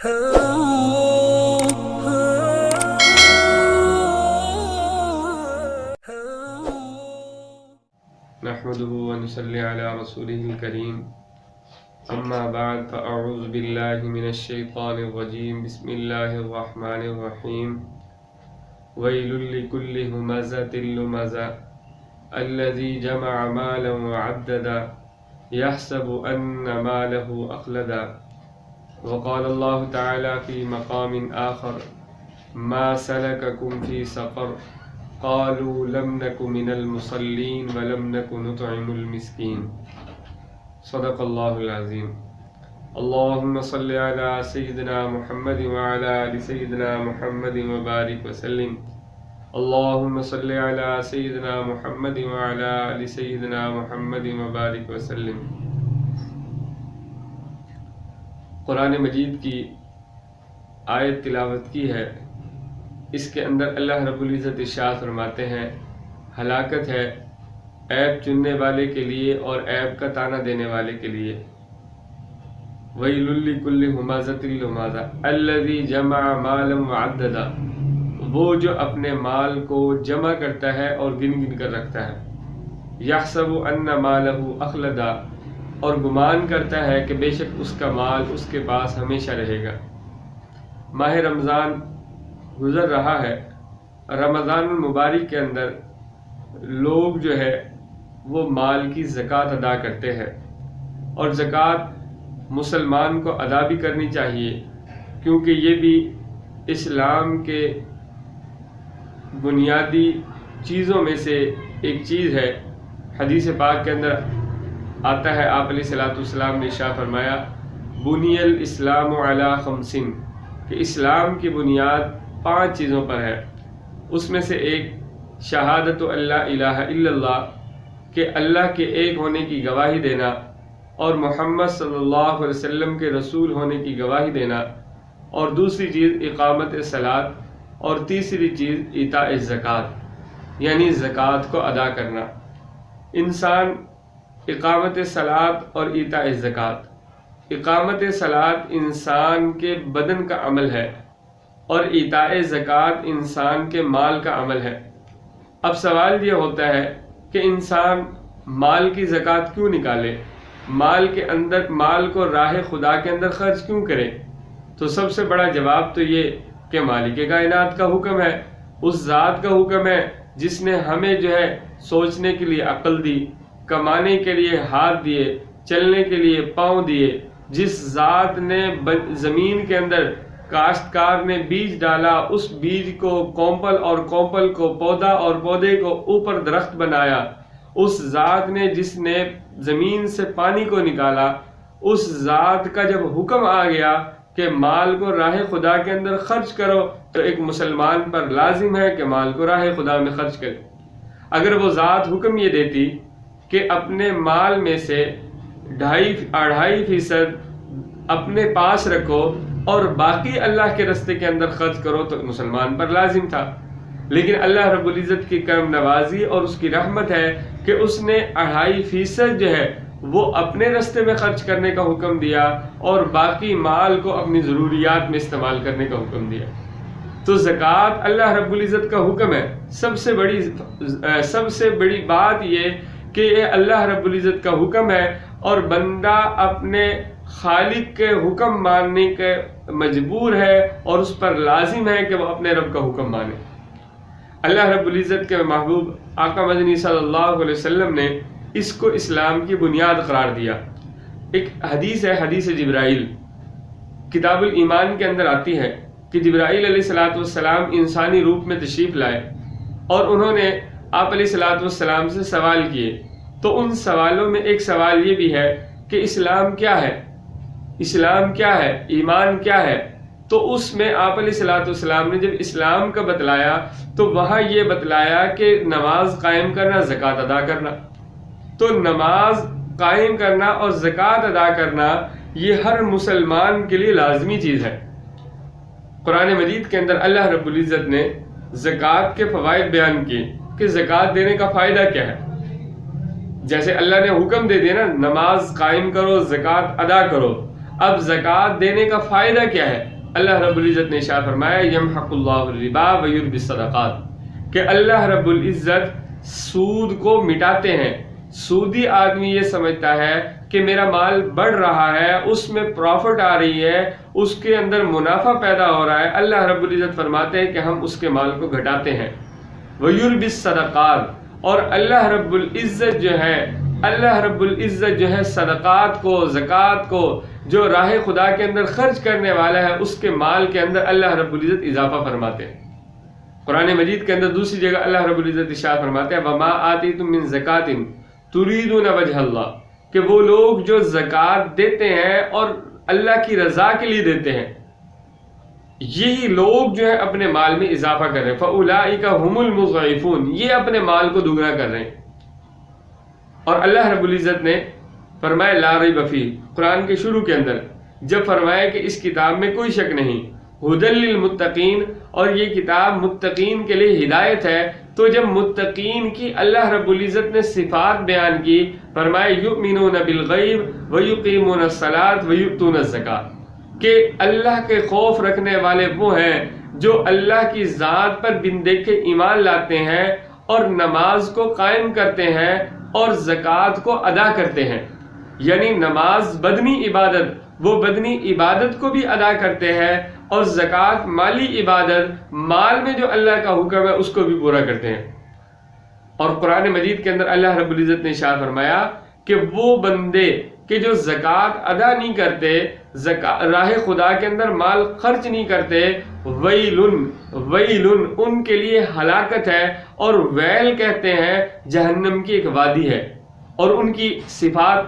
نحمده ونصلي على رسوله الكريم اما بعد فاعوذ بالله من الشيطان الرجيم بسم الله الرحمن الرحيم ويل لكل همزة لمزة الذي جمع مالا وعددا يحسب أن ماله أخلدا وقال الله تعالى في مقام آخر ما سلككم في سقر قالوا لم نك من المصلين ولم نك نطعم المسكين صدق الله العظيم اللهم صل على سيدنا محمد وعلى آل سيدنا محمد وبارك وسلم اللهم صل على سيدنا محمد وعلى آل سيدنا محمد وبارك وسلم۔ قرآن مجید کی آیت تلاوت کی ہے، اس کے اندر اللہ رب العزت ارشاد فرماتے ہیں ہلاکت ہے عیب چننے والے کے لیے اور عیب کا تانا دینے والے کے لیے۔ وَيْلٌ لِّكُلِّ هُمَزَةٍ لُمَزَةٍ الَّذِي جَمَعَ مَالًا وَعَدَّدَ، وہ جو اپنے مال کو جمع کرتا ہے اور گن گن کر رکھتا ہے۔ يَحْسَبُ أَنَّ مَالَهُ أَخْلَدَ، اور گمان کرتا ہے کہ بے شک اس کا مال اس کے پاس ہمیشہ رہے گا۔ ماہ رمضان گزر رہا ہے، رمضان المبارک کے اندر لوگ جو ہے وہ مال کی زکوٰۃ ادا کرتے ہیں، اور زکوٰۃ مسلمان کو ادا بھی کرنی چاہیے، کیونکہ یہ بھی اسلام کے بنیادی چیزوں میں سے ایک چیز ہے۔ حدیث پاک کے اندر آتا ہے، آپ علیہ الصلوۃ والسلام نے ارشاد فرمایا بنی الاسلام علی خمس، کہ اسلام کی بنیاد 5 چیزوں پر ہے۔ اس میں سے ایک شہادت اللہ الہ الا اللہ، کہ اللہ کے ایک ہونے کی گواہی دینا اور محمد صلی اللہ علیہ وسلم کے رسول ہونے کی گواہی دینا، اور دوسری چیز اقامت صلاۃ، اور تیسری چیز ایتاء الزکوٰۃ، یعنی زکوٰۃ کو ادا کرنا۔ انسان اقامت صلاۃ اور ایتاء الزکوٰۃ، اقامت صلاۃ انسان کے بدن کا عمل ہے اور ایتاء زکوٰۃ انسان کے مال کا عمل ہے۔ اب سوال یہ ہوتا ہے کہ انسان مال کی زکوٰۃ کیوں نکالے، مال کو راہ خدا کے اندر خرچ کیوں کرے؟ تو سب سے بڑا جواب تو یہ کہ مالک کائنات کا حکم ہے، اس ذات کا حکم ہے جس نے ہمیں جو ہے سوچنے کے لیے عقل دی، کمانے کے لیے ہاتھ دیے، چلنے کے لیے پاؤں دیے، جس ذات نے زمین کے اندر کاشتکار نے بیج ڈالا، اس بیج کو کومپل اور کومپل کو پودا اور پودے کو اوپر درخت بنایا، اس ذات نے جس نے زمین سے پانی کو نکالا، اس ذات کا جب حکم آ گیا کہ مال کو راہ خدا کے اندر خرچ کرو، تو ایک مسلمان پر لازم ہے کہ مال کو راہ خدا میں خرچ کرے۔ اگر وہ ذات حکم یہ دیتی کہ اپنے مال میں سے 2.5% اپنے پاس رکھو اور باقی اللہ کے راستے کے اندر خرچ کرو، تو مسلمان پر لازم تھا۔ لیکن اللہ رب العزت کی کرم نوازی اور اس کی رحمت ہے کہ اس نے 2.5% جو ہے وہ اپنے راستے میں خرچ کرنے کا حکم دیا، اور باقی مال کو اپنی ضروریات میں استعمال کرنے کا حکم دیا۔ تو زکوٰۃ اللہ رب العزت کا حکم ہے۔ سب سے بڑی بات یہ کہ یہ اللہ رب العزت کا حکم ہے، اور بندہ اپنے خالق کے حکم ماننے کے مجبور ہے، اور اس پر لازم ہے کہ وہ اپنے رب کا حکم مانے۔ اللہ رب العزت کے محبوب آقا مدنی صلی اللہ علیہ وسلم نے اس کو اسلام کی بنیاد قرار دیا۔ ایک حدیث ہے، حدیث جبرائیل، کتاب الایمان کے اندر آتی ہے کہ جبرائیل علیہ السلام انسانی روپ میں تشریف لائے، اور انہوں نے آپ علیہ السلام سے سوال کیے۔ تو ان سوالوں میں ایک سوال یہ بھی ہے کہ اسلام کیا ہے، اسلام کیا ہے، ایمان کیا ہے؟ تو اس میں آپ علیہ السلام نے جب اسلام کا بتلایا تو وہاں یہ بتلایا کہ نماز قائم کرنا، زکوٰۃ ادا کرنا۔ تو نماز قائم کرنا اور زکوٰۃ ادا کرنا یہ ہر مسلمان کے لیے لازمی چیز ہے۔ قرآن مجید کے اندر اللہ رب العزت نے زکوٰۃ کے فوائد بیان کیے کہ زکوٰۃ دینے کا فائدہ کیا ہے۔ جیسے اللہ نے حکم دے دیا نا، نماز قائم کرو، زکوٰۃ ادا کرو۔ اب زکوٰۃ دینے کا فائدہ کیا ہے؟ اللہ رب العزت نے ارشاد فرمایا یمحق اللہ الربا ویربی الصدقات، کہ اللہ رب العزت سود کو مٹاتے ہیں۔ سودی آدمی یہ سمجھتا ہے کہ میرا مال بڑھ رہا ہے، اس میں پروفٹ آ رہی ہے، اس کے اندر منافع پیدا ہو رہا ہے۔ اللہ رب العزت فرماتے ہیں کہ ہم اس کے مال کو گھٹاتے ہیں۔ ویربی الصدقات، اور اللہ رب العزت جو ہے صدقات کو، زکوٰۃ کو، جو راہ خدا کے اندر خرچ کرنے والا ہے اس کے مال کے اندر اللہ رب العزت اضافہ فرماتے ہیں۔ قرآن مجید کے اندر دوسری جگہ اللہ رب العزت ارشاد فرماتے ہیں وَمَا آتِيتُم مِّن زَكَاةٍ تُرِيدُونَ وَجْهَ اللَّهِ، کہ وہ لوگ جو زکوٰۃ دیتے ہیں اور اللہ کی رضا کے لیے دیتے ہیں، یہی لوگ جو ہے اپنے مال میں اضافہ کر رہے ہیں۔ فَأُولَٰئِكَ هُمُ الْمُضْعِفُونَ، یہ اپنے مال کو دگنا کر رہے ہیں۔ اور اللہ رب العزت نے فرمایا لا ریب فیہ، قرآن کے شروع کے اندر جب فرمایا کہ اس کتاب میں کوئی شک نہیں، ھدی للمتقین، اور یہ کتاب متقین کے لیے ہدایت ہے، تو جب متقین کی اللہ رب العزت نے صفات بیان کی، فرمایا یؤمنون بالغیب ویقیمون الصلاۃ ویؤتون الزکاۃ، کہ اللہ کے خوف رکھنے والے وہ ہیں جو اللہ کی ذات پر بن دیکھے ایمان لاتے ہیں اور نماز کو قائم کرتے ہیں اور زکوٰۃ کو ادا کرتے ہیں۔ یعنی نماز بدنی عبادت، وہ بدنی عبادت کو بھی ادا کرتے ہیں، اور زکوٰۃ مالی عبادت، مال میں جو اللہ کا حکم ہے اس کو بھی پورا کرتے ہیں۔ اور قرآن مجید کے اندر اللہ رب العزت نے ارشاد فرمایا کہ وہ بندے کہ جو زکوٰۃ ادا نہیں کرتے، راہ خدا کے اندر مال خرچ نہیں کرتے، ویلن ان کے لیے ہلاکت ہے، اور ویل کہتے ہیں جہنم کی ایک وادی ہے۔ اور ان کی صفات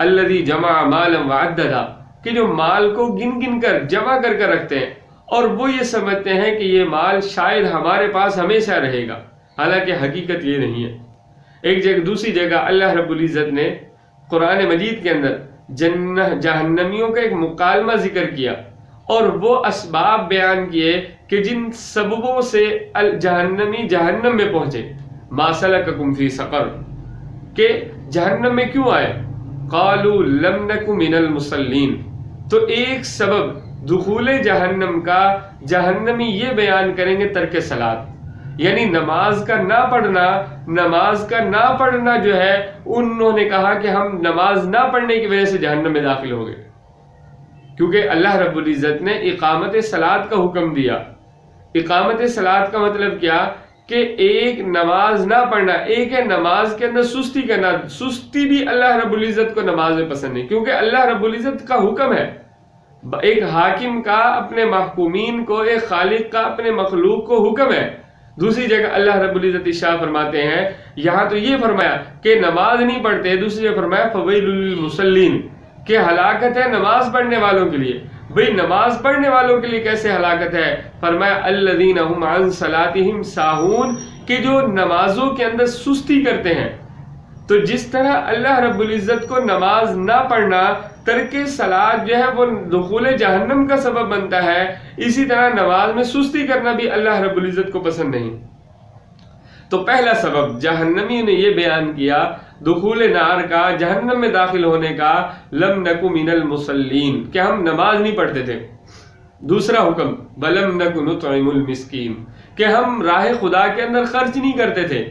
الذی جمع مالا وعددا، کہ جو مال کو گن گن کر جمع کر کر رکھتے ہیں، اور وہ یہ سمجھتے ہیں کہ یہ مال شاید ہمارے پاس ہمیشہ رہے گا، حالانکہ حقیقت یہ نہیں ہے۔ ایک جگہ دوسری جگہ اللہ رب العزت نے قرآن مجید کے اندر جہنمیوں کا ایک مکالمہ ذکر کیا، اور وہ اسباب بیان کیے کہ جن سببوں سے جہنمی جہنم میں پہنچے۔ ما سلککم فی سقر، کہ جہنم میں کیوں آئے؟ قالوا لم نک من المصلین، تو ایک سبب دخول جہنم کا جہنمی یہ بیان کریں گے ترک صلاۃ، یعنی نماز کا نہ پڑھنا جو ہے، انہوں نے کہا کہ ہم نماز نہ پڑھنے کی وجہ سے جہنم میں داخل ہو گئے، کیونکہ اللہ رب العزت نے اقامت صلاۃ کا حکم دیا۔ اقامت صلاۃ کا مطلب کیا کہ ایک نماز نہ پڑھنا، ایک ہے نماز کے اندر سستی کرنا، سستی بھی اللہ رب العزت کو نماز میں پسند نہیں، کیونکہ اللہ رب العزت کا حکم ہے، ایک حاکم کا اپنے محکومین کو، ایک خالق کا اپنے مخلوق کو حکم ہے۔ دوسری جگہ اللہ رب العزت ارشاد فرماتے ہیں، یہاں تو یہ فرمایا کہ نماز نہیں پڑھتے، دوسری جگہ فرمایا فویل للمصلین، کہ ہلاکت ہے نماز پڑھنے والوں کے لیے۔ بھئی نماز پڑھنے والوں کے لیے کیسے ہلاکت ہے؟ فرمایا الذین هم عن صلاتهم ساہون، کہ جو نمازوں کے اندر سستی کرتے ہیں۔ تو جس طرح اللہ رب العزت کو نماز نہ پڑھنا، ترک صلاۃ جو ہے وہ دخول جہنم کا سبب بنتا ہے، اسی طرح نماز میں سستی کرنا بھی اللہ رب العزت کو پسند نہیں۔ تو پہلا سبب جہنمی نے یہ بیان کیا دخول نار کا، جہنم میں داخل ہونے کا، لم نک من المصلین، کہ ہم نماز نہیں پڑھتے تھے۔ دوسرا حکم ولم نک نطعم المسکین، کہ ہم راہ خدا کے اندر خرچ نہیں کرتے تھے،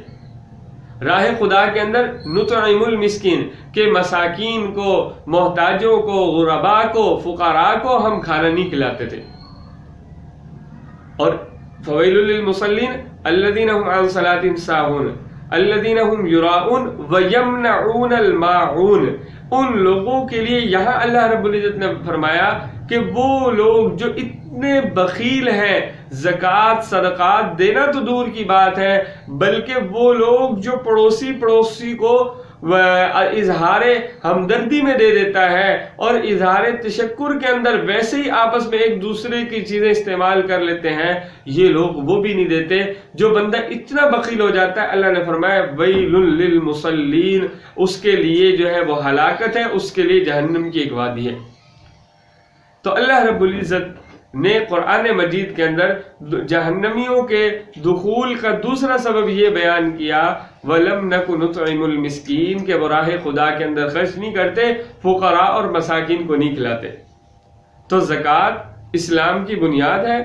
راہ خدا کے اندر نطعم المسکین، کہ مساکین کو، محتاجوں کو، غرباء کو، فقراء کو ہم کھانا نہیں کھلاتے تھے۔ اور فویل للمصلین الذین هم عن صلاتهم ساہون الذین هم یراؤون ویمنعون الماعون، ان لوگوں کے لیے یہاں اللہ رب العزت نے فرمایا کہ وہ لوگ جو اتنے بخیل ہیں، زکوٰۃ صدقات دینا تو دور کی بات ہے، بلکہ وہ لوگ جو پڑوسی کو اظہار ہمدردی میں دے دیتا ہے اور اظہار تشکر کے اندر ویسے ہی آپس میں ایک دوسرے کی چیزیں استعمال کر لیتے ہیں، یہ لوگ وہ بھی نہیں دیتے۔ جو بندہ اتنا بخیل ہو جاتا ہے، اللہ نے فرمایا ویل للمصلین، اس کے لیے جو ہے وہ ہلاکت ہے، اس کے لیے جہنم کی ایک وادی ہے۔ تو اللہ رب العزت نے قرآن مجید کے اندر جہنمیوں کے دخول کا دوسرا سبب یہ بیان کیا وَلَمْ نَكُ نُطْعِمُ الْمِسْكِينَ، کہ وہ راہ خدا کے اندر خرچ نہیں کرتے، فقراء اور مساکین کو نہیں کھلاتے۔ تو زکوٰۃ اسلام کی بنیاد ہے۔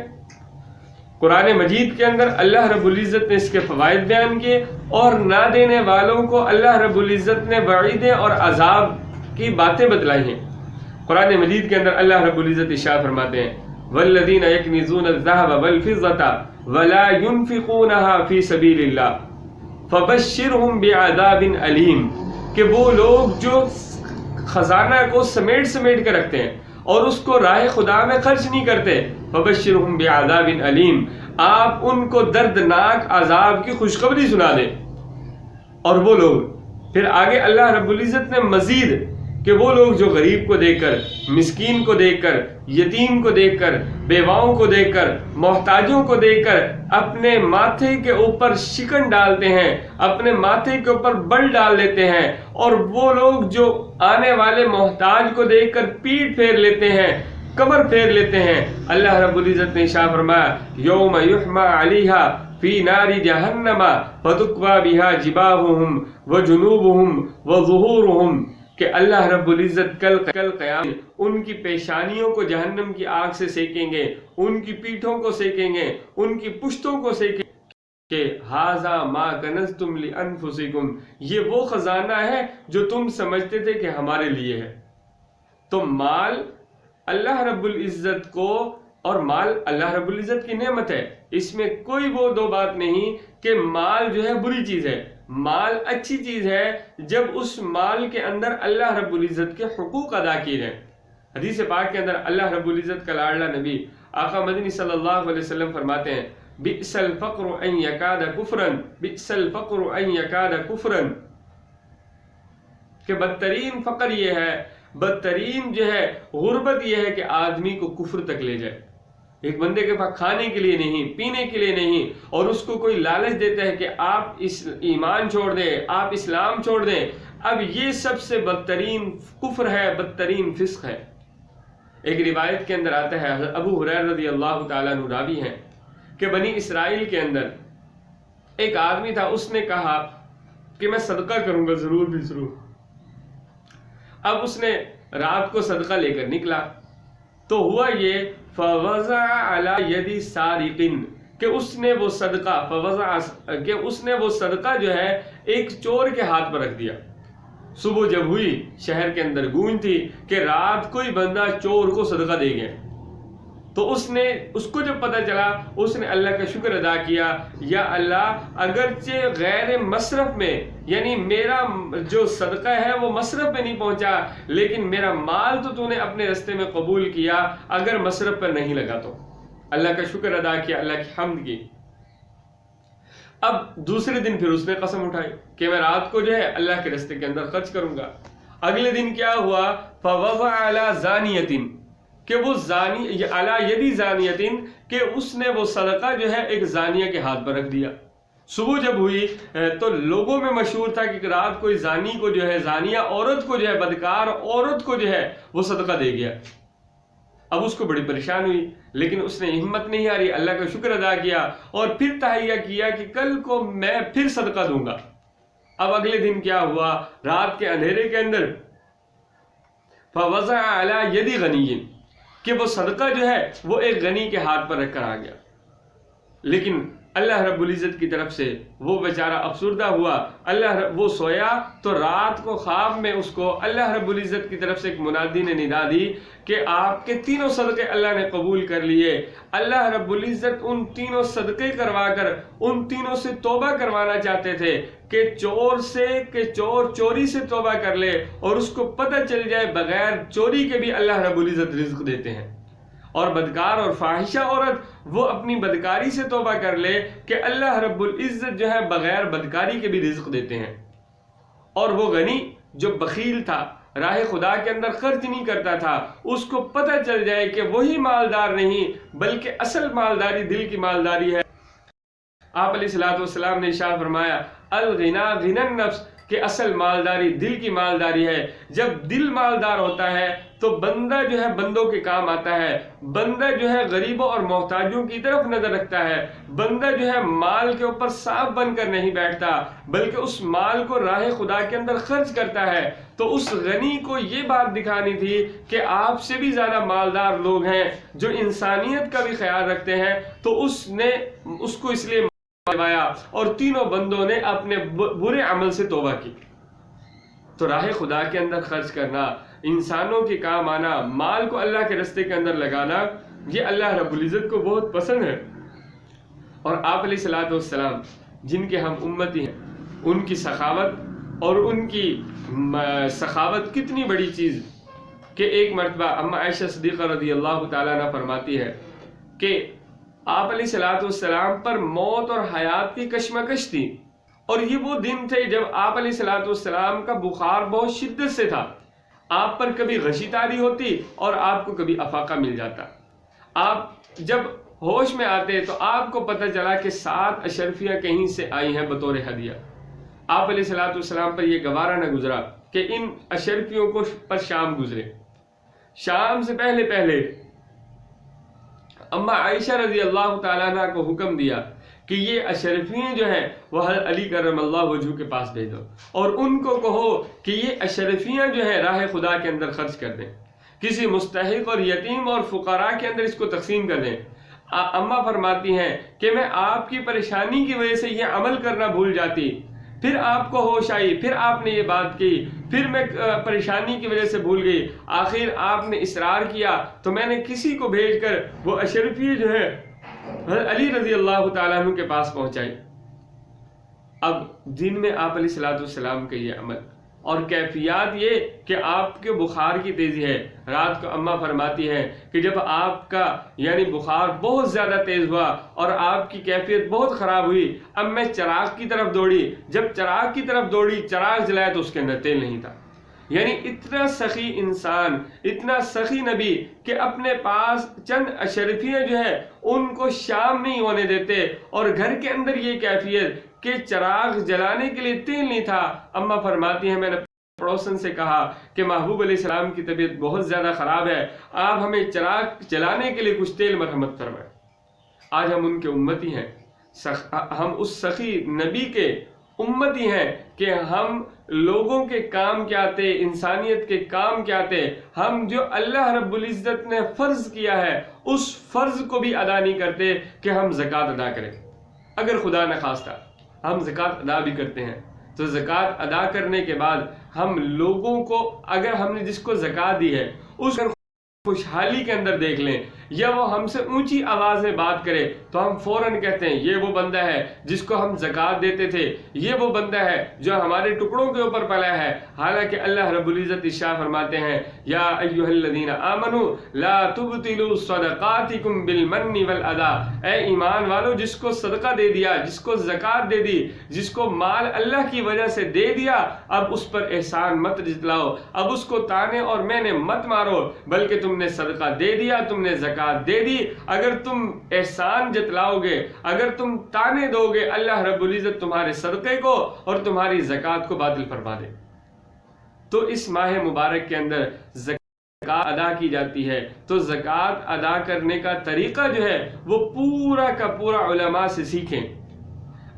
قرآن مجید کے اندر اللہ رب العزت نے اس کے فوائد بیان کیے، اور نہ دینے والوں کو اللہ رب العزت نے وعیدیں اور عذاب کی باتیں بتلائی ہیں۔ قرآن مجید کے اندر اللہ رب العزت ارشاد فرماتے ہیں والذین یکنزون الذهب والفضة ولا ينفقونها في سبیل اللہ فبشرهم بعذاب علیم، کہ وہ لوگ جو خزانہ کو سمیٹ کر رکھتے ہیں اور اس کو راہ خدا میں خرچ نہیں کرتے، فبشرهم بعذاب علیم، آپ ان کو دردناک عذاب کی خوشخبری سنا دیں۔ اور وہ لوگ پھر آگے اللہ رب العزت نے مزید کہ وہ لوگ جو غریب کو دیکھ کر، مسکین کو دیکھ کر، یتیم کو دیکھ کر، بیواؤں کو دیکھ کر، محتاجوں کو دیکھ کر اپنے ماتھے کے اوپر شکن ڈالتے ہیں، اپنے ماتھے کے اوپر بل ڈال لیتے ہیں، اور وہ لوگ جو آنے والے محتاج کو دیکھ کر پیٹ پھیر لیتے ہیں، کمر پھیر لیتے ہیں، اللہ رب العزت نے ارشاد فرمایا یوم یحمى علیہا فی نار جہنم فتکوی بہا جباہہم وجنوبہم وظہورہم، کہ اللہ رب العزت کل قیامت ان کی پیشانیوں کو جہنم کی آگ سے سیکیں گے، ان کی پیٹھوں کو سیکیں گے، ان کی پشتوں کو سیکیں گے، کہ ھذا ما کنزتم لانفسکم، یہ وہ خزانہ ہے جو تم سمجھتے تھے کہ ہمارے لیے ہے۔ تو مال اللہ رب العزت کو، اور مال اللہ رب العزت کی نعمت ہے، اس میں کوئی وہ دو بات نہیں کہ مال جو ہے بری چیز ہے۔ مال اچھی چیز ہے جب اس مال کے اندر اللہ رب العزت کے حقوق ادا کیے جائیں۔ حدیث پاک کے اندر اللہ رب العزت کا لاڈلا نبی آقا مدنی صلی اللہ علیہ وسلم فرماتے ہیں بئس الفقر ان یکاد کفرا، بئس الفقر ان یکاد کفرا، کہ بدترین فقر یہ ہے، بدترین جو ہے غربت یہ ہے کہ آدمی کو کفر تک لے جائے۔ ایک بندے کے پاس کھانے کے لیے نہیں، پینے کے لیے نہیں، اور اس کو کوئی لالچ دیتا ہے کہ آپ اس ایمان چھوڑ دیں، آپ اسلام چھوڑ دیں، اب یہ سب سے بدترین کفر ہے، بدترین فسق ہے۔ ایک روایت کے اندر آتا ہے، ابو ہریرہ رضی اللہ تعالیٰ عنہ راوی ہیں کہ بنی اسرائیل کے اندر ایک آدمی تھا، اس نے کہا کہ میں صدقہ کروں گا ضرور بھی ضرور۔ اب اس نے رات کو صدقہ لے کر نکلا، تو ہوا یہ فوضع علی ید سارق، کہ اس نے وہ صدقہ جو ہے ایک چور کے ہاتھ پر رکھ دیا۔ صبح جب ہوئی شہر کے اندر گونج تھی کہ رات کوئی بندہ چور کو صدقہ دے گیا، تو اس کو جب پتہ چلا، اس نے اللہ کا شکر ادا کیا، یا اللہ اگرچہ غیر مصرف میں، یعنی میرا جو صدقہ ہے وہ مصرف میں نہیں پہنچا، لیکن میرا مال تو نے اپنے رستے میں قبول کیا، اگر مصرف پر نہیں لگا تو اللہ کا شکر ادا کیا، اللہ کی حمد کی۔ اب دوسرے دن پھر اس نے قسم اٹھائی کہ میں رات کو جو ہے اللہ کے رستے کے اندر خرچ کروں گا۔ اگلے دن کیا ہوا، فوضع علی زانیۃ، کہ وہ زانی علی یدی زانیۃ، کہ اس نے وہ صدقہ جو ہے ایک زانیہ کے ہاتھ پر رکھ دیا۔ صبح جب ہوئی تو لوگوں میں مشہور تھا کہ رات کوئی زانی کو جو ہے، زانیہ عورت کو جو ہے، بدکار عورت کو جو ہے وہ صدقہ دے گیا۔ اب اس کو بڑی پریشان ہوئی، لیکن اس نے ہمت نہیں ہاری، اللہ کا شکر ادا کیا، اور پھر تہیہ کیا کہ کل کو میں پھر صدقہ دوں گا۔ اب اگلے دن کیا ہوا، رات کے اندھیرے کے اندر فوضع علی یدی غنی، کہ وہ صدقہ جو ہے وہ ایک غنی کے ہاتھ پر رکھ کر آ گیا، لیکن اللہ رب العزت کی طرف سے وہ بیچارہ افسردہ ہوا۔ وہ سویا تو رات کو خواب میں اس کو اللہ رب العزت کی طرف سے ایک منادی نے ندا دی کہ آپ کے تینوں صدقے اللہ نے قبول کر لیے۔ اللہ رب العزت ان تینوں صدقے کروا کر ان تینوں سے توبہ کروانا چاہتے تھے کہ چور چوری سے توبہ کر لے، اور اس کو پتہ چل جائے بغیر چوری کے بھی اللہ رب العزت رزق دیتے ہیں، اور بدکار اور فاحشہ عورت وہ اپنی بدکاری سے توبہ کر لے کہ اللہ رب العزت جو ہے بغیر بدکاری کے بھی رزق دیتے ہیں۔ اور وہ غنی جو بخیل تھا، راہ خدا کے اندر خرچ نہیں کرتا تھا، اس کو پتہ چل جائے کہ وہی مالدار نہیں بلکہ اصل مالداری دل کی مالداری ہے۔ آپ علیہ الصلوۃ والسلام نے ارشاد فرمایا الغنا غنى النفس، کہ اصل مالداری دل کی مالداری ہے۔ جب دل مالدار ہوتا ہے تو بندہ جو ہے بندوں کے کام آتا ہے، بندہ جو ہے غریبوں اور محتاجوں کی طرف نظر رکھتا ہے، بندہ جو ہے مال کے اوپر سانپ بن کر نہیں بیٹھتا بلکہ اس مال کو راہ خدا کے اندر خرچ کرتا ہے۔ تو اس غنی کو یہ بات دکھانی تھی کہ آپ سے بھی زیادہ مالدار لوگ ہیں جو انسانیت کا بھی خیال رکھتے ہیں، تو اس نے اس کو اس لیے ماروایا اور تینوں بندوں نے اپنے برے عمل سے توبہ کی۔ تو راہ خدا کے اندر خرچ کرنا، انسانوں کے کام آنا، مال کو اللہ کے راستے کے اندر لگانا، یہ اللہ رب العزت کو بہت پسند ہے۔ اور آپ علیہ الصلوۃ والسلام جن کے ہم امتی ہیں، ان کی سخاوت اور ان کی سخاوت کتنی بڑی چیز کہ ایک مرتبہ اما عائشہ صدیقہ رضی اللہ تعالیٰ عنہ فرماتی ہے کہ آپ علیہ الصلوۃ والسلام پر موت اور حیات کی کشمکش تھی، اور یہ وہ دن تھے جب آپ علیہ الصلوۃ والسلام کا بخار بہت شدت سے تھا۔ آپ پر کبھی غشی طاری ہوتی اور آپ کو کبھی افاقہ مل جاتا۔ آپ جب ہوش میں آتے تو آپ کو پتہ چلا کہ 7 اشرفیاں کہیں سے آئی ہیں بطور ہدیہ۔ آپ علیہ الصلوۃ والسلام پر یہ گوارا نہ گزرا کہ ان اشرفیوں کو پر شام گزرے۔ شام سے پہلے پہلے اما عائشہ رضی اللہ تعالیٰ عنہ کو حکم دیا کہ یہ اشرفیاں جو ہیں وہ حضرت علی کرم اللہ وجہہ کے پاس بھیجو، اور ان کو کہو کہ یہ اشرفیاں جو ہیں راہ خدا کے اندر خرچ کر دیں، کسی مستحق اور یتیم اور فقراء کے اندر اس کو تقسیم کر دیں۔ اما فرماتی ہیں کہ میں آپ کی پریشانی کی وجہ سے یہ عمل کرنا بھول جاتی، پھر آپ کو ہوش آئی، پھر آپ نے یہ بات کی، پھر میں پریشانی کی وجہ سے بھول گئی، آخر آپ نے اصرار کیا تو میں نے کسی کو بھیج کر وہ اشرفی جو ہے حضرت علی رضی اللہ تعالیٰ عنہ کے پاس پہنچائی۔ اب دن میں آپ علیہ الصلوۃ والسلام کا یہ عمل اور کیفیات یہ کہ آپ کے بخار کی تیزی ہے۔ رات کو اماں فرماتی ہیں کہ جب آپ کا یعنی بخار بہت زیادہ تیز ہوا اور آپ کی کیفیت بہت خراب ہوئی، اب میں چراغ کی طرف دوڑی، جب چراغ کی طرف دوڑی چراغ جلایا تو اس کے اندر تیل نہیں تھا۔ یعنی اتنا سخی انسان، اتنا سخی نبی کہ اپنے پاس چند اشرفیاں جو ہے ان کو شام نہیں ہونے دیتے، اور گھر کے اندر یہ کیفیت کہ چراغ جلانے کے لیے تیل نہیں تھا۔ اماں فرماتی ہیں میں نے پڑوسن سے کہا کہ محبوب علیہ السلام کی طبیعت بہت زیادہ خراب ہے، آپ ہمیں چراغ جلانے کے لیے کچھ تیل مرحمت فرمائیں۔ آج ہم ان کے امتی ہیں، ہم اس سخی نبی کے امتی ہیں کہ ہم لوگوں کے کام کیا آتے، انسانیت کے کام کیا آتے، ہم جو اللہ رب العزت نے فرض کیا ہے اس فرض کو بھی ادا نہیں کرتے کہ ہم زکوٰۃ ادا کریں۔ اگر خدا نخواستہ ہم زکوٰۃ ادا بھی کرتے ہیں تو زکوٰۃ ادا کرنے کے بعد ہم لوگوں کو اگر ہم نے جس کو زکوٰۃ دی ہے اس خوشحالی کے اندر دیکھ لیں، یا وہ ہم سے اونچی آواز میں بات کرے تو ہم فوراً کہتے ہیں یہ وہ بندہ ہے جس کو ہم زکوٰۃ دیتے تھے، یہ وہ بندہ ہے جو ہمارے ٹکڑوں کے اوپر پلا ہے۔ حالانکہ اللہ رب العزت ارشاد فرماتے ہیں یا ایھا الذین آمنوا لا تبطلوا صدقاتکم بالمن والاذی، اے ایمان والو جس کو صدقہ دے دیا، جس کو زکوٰۃ دے دی، جس کو مال اللہ کی وجہ سے دے دیا، اب اس پر احسان مت جتلاؤ، اب اس کو تانے اور میں نے مت مارو، بلکہ تم نے صدقہ دے دیا، تم نے زکوٰۃ دے دی، اگر تم احسان جتلاؤ گے، اگر تم تانے دو گے، اللہ رب العزت تمہارے صدقے کو اور تمہاری زکوٰۃ کو باطل فرما دے۔ تو اس ماہ مبارک کے اندر زکوٰۃ ادا کی جاتی ہے، تو زکوٰۃ ادا کرنے کا طریقہ جو ہے وہ پورا کا پورا علماء سے سیکھیں۔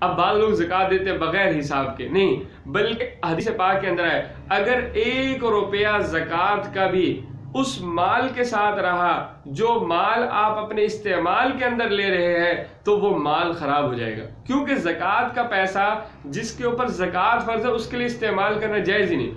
اب بعض لوگ زکوٰۃ دیتے بغیر حساب کے، نہیں، بلکہ حدیث پاک کے اندر ہے اگر 1 روپیہ زکوٰۃ کا بھی اس مال کے ساتھ رہا جو مال آپ اپنے استعمال کے اندر لے رہے ہیں تو وہ مال خراب ہو جائے گا، کیونکہ زکوٰۃ کا پیسہ جس کے اوپر زکوٰۃ فرض ہے اس کے لیے استعمال کرنا جائز ہی نہیں۔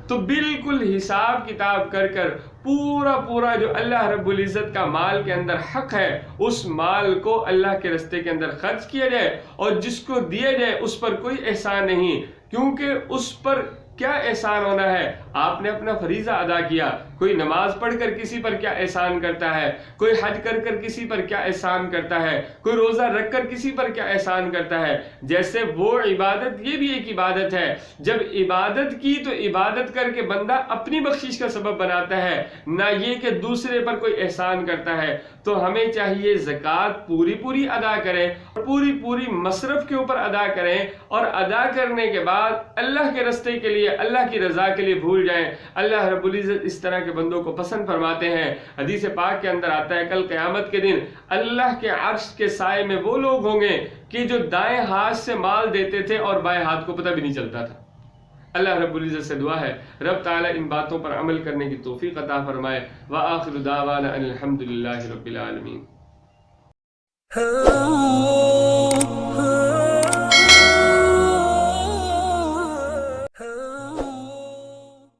تو بالکل حساب کتاب کر کر پورا جو اللہ رب العزت کا مال کے اندر حق ہے اس مال کو اللہ کے راستے کے اندر خرچ کیا جائے، اور جس کو دیا جائے اس پر کوئی احسان نہیں، کیونکہ اس پر کیا احسان ہونا ہے؟ آپ نے اپنا فریضہ ادا کیا، کوئی نماز پڑھ کر کسی پر کیا احسان کرتا ہے، کوئی حج کر کسی پر کیا احسان کرتا ہے، کوئی روزہ رکھ کر کسی پر کیا احسان کرتا ہے۔ جیسے وہ عبادت، یہ بھی ایک عبادت ہے، جب عبادت کی تو عبادت کر کے بندہ اپنی بخشش کا سبب بناتا ہے، نہ یہ کہ دوسرے پر کوئی احسان کرتا ہے۔ تو ہمیں چاہیے زکوٰۃ پوری ادا کریں، پوری مصرف کے اوپر ادا کریں، اور ادا کرنے کے بعد اللہ کے راستے کے لیے، اللہ کی رضا کے لیے بھول جائیں۔ اللہ رب العزت اس طرح کے بندوں کو پسند فرماتے ہیں۔ حدیث پاک کے اندر آتا ہے کل قیامت کے دن اللہ کے عرش کے سائے میں وہ لوگ ہوں گے کہ جو دائیں ہاتھ سے مال دیتے تھے اور بائیں ہاتھ کو پتہ بھی نہیں چلتا تھا۔ اللہ رب العزت سے دعا ہے رب تعالیٰ ان باتوں پر عمل کرنے کی توفیق عطا فرمائے۔ وآخر دعوانا ان الحمد للہ رب العالمین۔